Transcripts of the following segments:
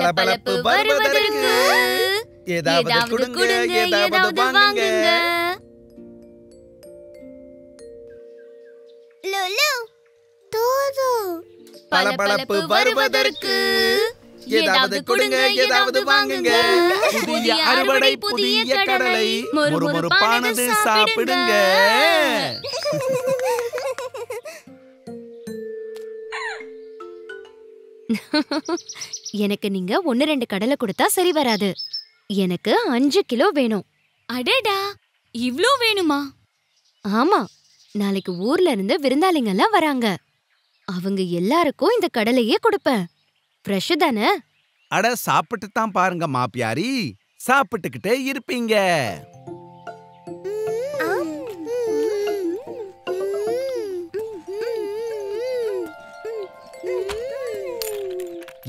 பளபளப்பு வருவதற்கு ஏதாவது கொடுங்க, ஏதாவது வாங்குங்க. லுலு, தூது. பளபளப்பு வருவதற்கு ஏதாவது கொடுங்க, ஏதாவது வாங்குங்க. புதிய அறுவடை, புதிய கடலை, மொறுமொறுப்பானது சாப்பிடுங்க. எனக்கு நீங்க 1-2 கடலை கொடுத்தா சரி வராது. எனக்கு 5 கிலோ வேணும். அடடா, இவ்ளோ வேணுமா? ஆமா, நாளைக்கு ஊர்ல இருந்து விருந்தாளிங்க எல்லாம் வராங்க. அவங்க எல்லாருக்கும் இந்த கடலையே கொடுப்பேன். ஃப்ரெஷ் தானே? அட, சாப்பிட்டு தான் பாருங்க மாப்பியாரி, சாப்பிட்டுக்கிட்டே இருப்பீங்க.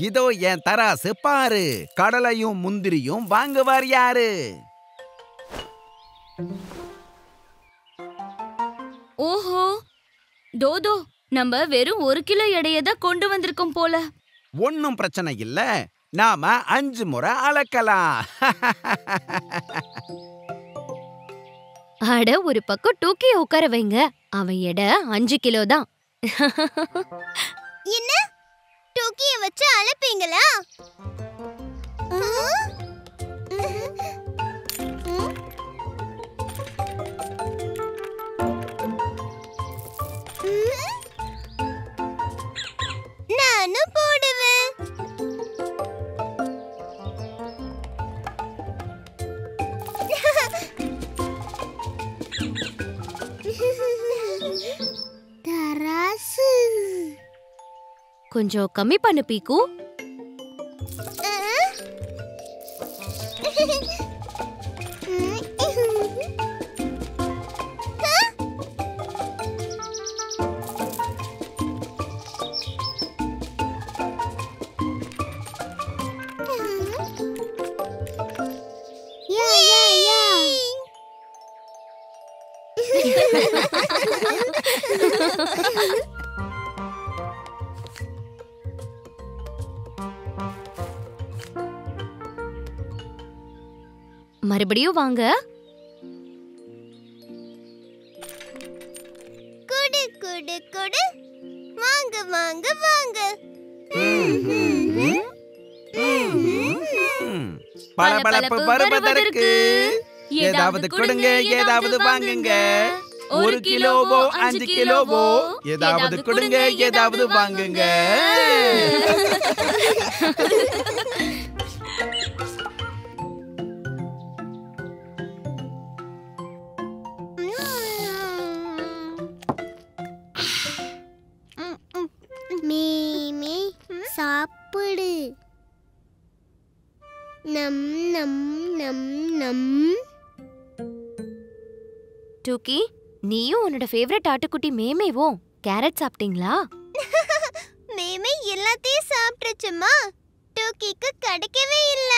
இதோ என் தராசு பாரு, கடலையும் முந்திரியும் வாங்குவார் யாரு? ஓஹோ, டோடோ, நம்ம வெறும் 1 கிலோ எடையதான் கொண்டு வந்திருக்கோம் போல. ஒன்னும் பிரச்சனை இல்ல, நாம 5 முறை அளக்கலாம். அட, ஒரு பக்கம் டூக்கிய உட்கார வைங்க. அவன் எடை 5 கிலோ தான். என்ன, டூக்கிய வச்சு அளப்பீங்களா? நானும் போடுவேன். தராசு கொஞ்சம் கம்மி பண்ணு பீக்கு. மறுபடியும் வாங்க. குடு குடு குடு, வாங்க வாங்க வாங்க. பளபளப்பு வருவதற்கு ஏதாவது கொடுங்க, ஏதாவது வாங்குங்க. 1 கிலோவோ 5 கிலோவோ ஏதாவது கொடுங்க, ஏதாவது வாங்குங்க. மீமி, சாப்பிடு. நம் நம் நம் நம். டூக்கி, நீயும் உன்னோட ஃபேவரட் ஆட்டுக்குட்டி மேமேவும் கேரட் சாப்பிட்டீங்களா? மேமே எல்லாத்தையும் சாப்பிட்டுச்சுமா, டூக்கிக்கு கிடைக்கவே இல்ல.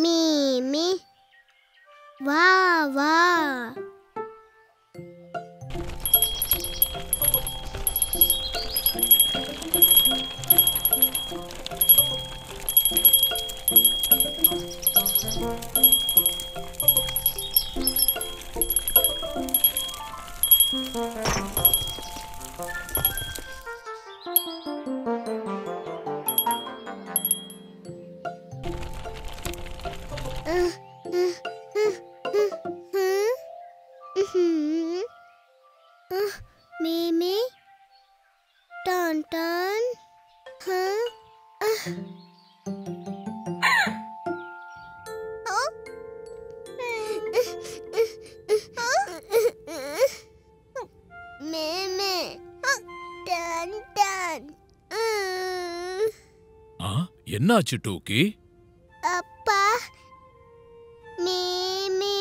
மீமி, வா வா. மேமே, டான் டான். மேமே, டான் டான். என்னாச்சு டூக்கி? அப்பா, மேமே,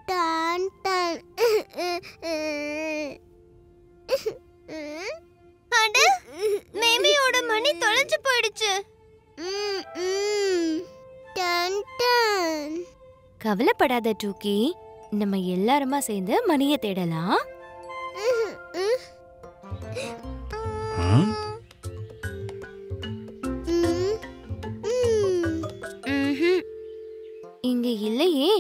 டான் டான். அட, மேமியோட மணி தொலைஞ்சு போயிடுச்சு. டான் டான். கவலைப்படாத டூக்கி, நம்ம எல்லாருமா சேர்ந்து மணியை தேடலாம். இங்க இல்லையே.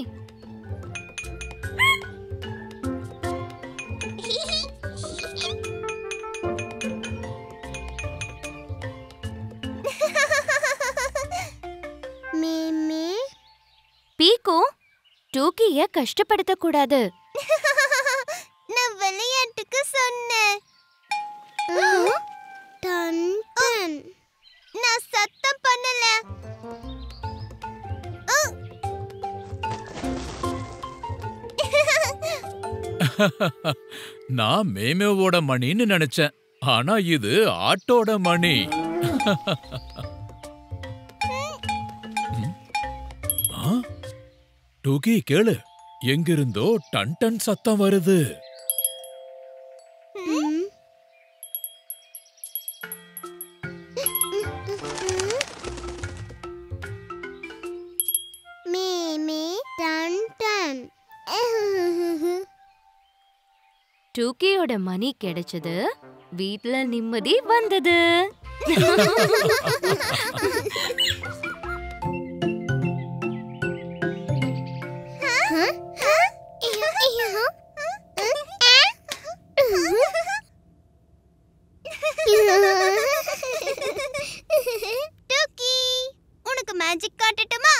பீக்கு, டூக்கிய கஷ்டப்படுத்த கூடாது. நான் விளையாட்டுக்கு சொன்னேன். நான் சத்தம் பண்ணல. நான் மேமேவோட மணின்னு நினைச்சேன். ஆனா இது ஆட்டோட மணி. டூக்கி கேளு, எங்கிருந்தோ டன் டன் சத்தம் வருது. டூக்கியோட மணி கிடைச்சது, வீட்ல நிம்மதி வந்தது. டூக்கி, உனக்கு மேஜிக் காட்டட்டுமா?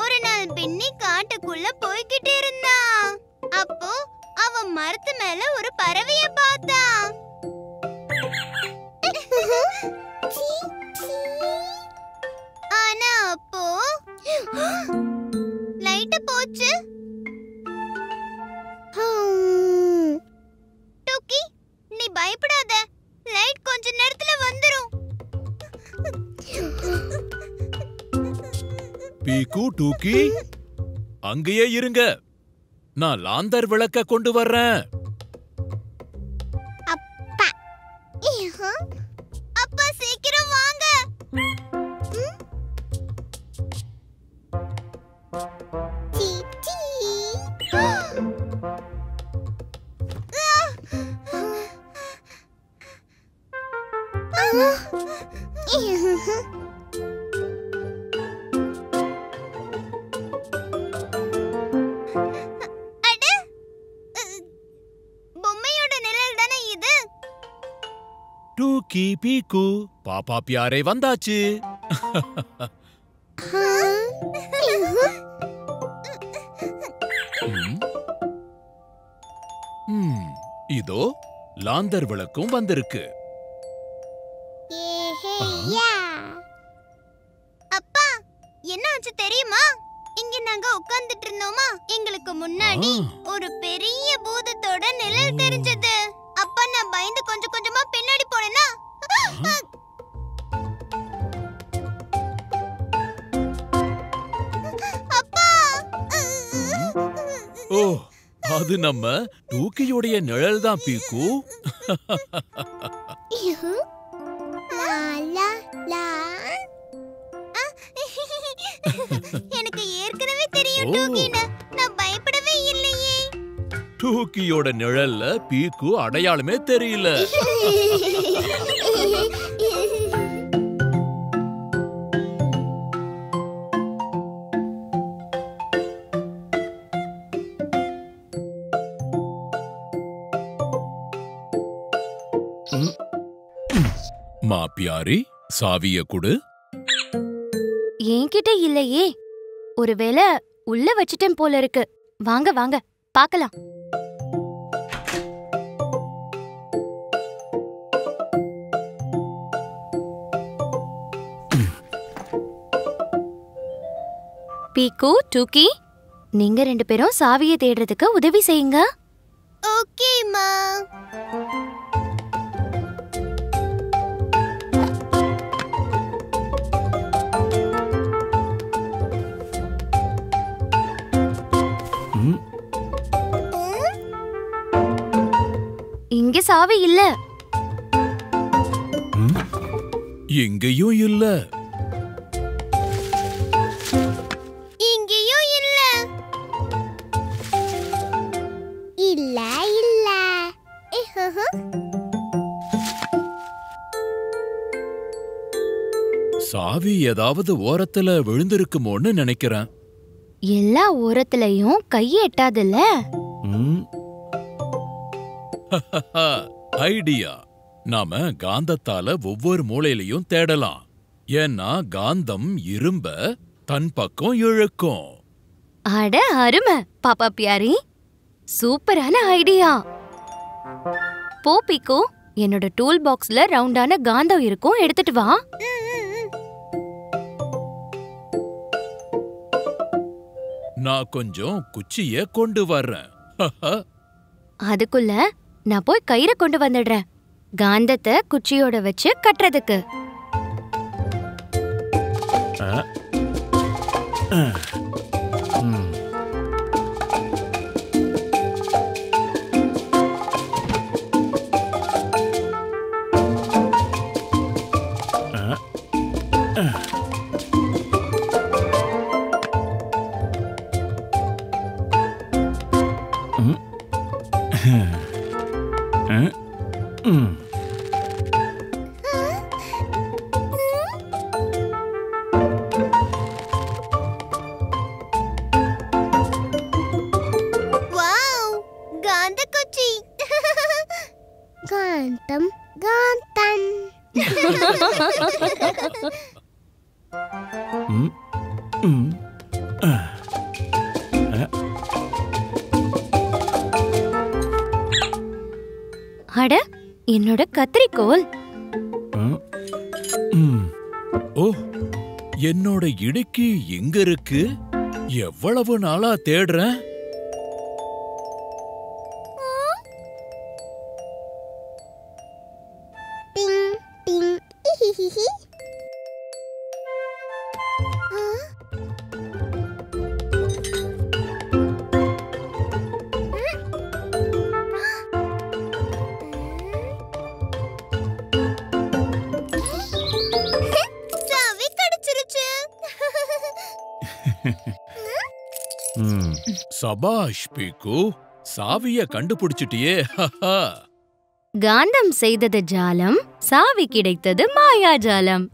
ஒரு நாள் பின்னி காட்டுக்குள்ள போய்கிட்டு இருந்தா. அப்போ அவன் மரத்து மேல ஒரு பறவைய பார்த்தா. ஆனா அப்போ லைட் போச்சு. டூக்கி, நீ பயப்படாத, லைட் கொஞ்ச நேரத்துல வந்துரும். பீக்கு, டூக்கி, அங்கேயே இருங்க. நான் லாந்தர் விளக்க கொண்டு வர்றேன். அப்பா சீக்கிரம் வாங்க. பொம்மையோட நிழல் தானே இது? டூக்கி, பீக்கு, பாப்பா பியாரே வந்தாச்சு. இதோ லாந்தர் விளக்கும் வந்திருக்கு. அப்பா, என்ன ஆச்சு தெரியுமா? இங்க நாங்க உட்கார்ந்துட்டு இருந்தோமா, எங்களுக்கு முன்னாடி ஒரு பெரிய பூதத்தோட நிழல் தெரிஞ்சது. அப்பா, நான் பயந்து கொஞ்சம் கொஞ்சமா பின்னாடி போனேனா. அப்பா! ஓ, அது நம்ம டூக்கியோடைய நிழல் தான் பீக்கு. எனக்கு ஏற்கனவே தெரியும் டூக்கினா, நான் பயப்படவே இல்லையே. டூக்கியோட நிழல்ல பீக்கு அடையாளமே தெரியல. மா பியாரி, சாவிய குடு. என்கிட்ட இல்லையே. ஒருவேளை உள்ள வச்சிட்டேன் போல இருக்கு. வாங்க வாங்க பார்க்கலாம். பீக்கு, டூக்கி, நீங்க 2 பேரும் சாவியை தேடுறதுக்கு உதவி செய்யுங்க. ஓகேமா. இங்க சாவி இல்ல. எங்கேயும் இல்ல. இங்கேயும் இல்ல. இல்ல இல்ல. சாவி ஏதாவது ஓரத்துல விழுந்திருக்குமோன்னு நினைக்கிறேன். எல்லா ஓரத்துலயும் கைய எட்டாதுல்ல. ஐடியா. நாம காந்தத்தால ஒவ்வொரு மூலையிலையும் தேடலாம். ஏன்னா காந்தம் இரும்ப தன் பக்கம் இழுக்கும். அட அருமை பாப்பா பியாரி, சூப்பரான ஐடியா. போ பிக்கு, என்னோட டூல் பாக்ஸ்ல ரவுண்டான காந்தம் இருக்கும், எடுத்துட்டு வா. நான் கொஞ்சம் குச்சிய கொண்டு வர்றேன். அதுக்குள்ள நான் போய் கயிறை கொண்டு வந்துடுறேன், காந்தத்தை குச்சியோட வச்சு கட்டுறதுக்கு. வாவ், காந்த குச்சி. காந்தம் காந்தன். அட, என்னோட கத்திரிக்கோல். ஓ, என்னோட இடுக்கி எங்க இருக்கு? எவ்வளவு நாளா தேடுறேன். டிங் டிங் இஹிஹிஹி. சாவி கிடைச்சிருச்சு. சபாஷ் பீக்கு, சாவிய கண்டுபிடிச்சிட்டியே. காந்தம் செய்தது ஜாலம், சாவி கிடைத்தது மாயாஜாலம்.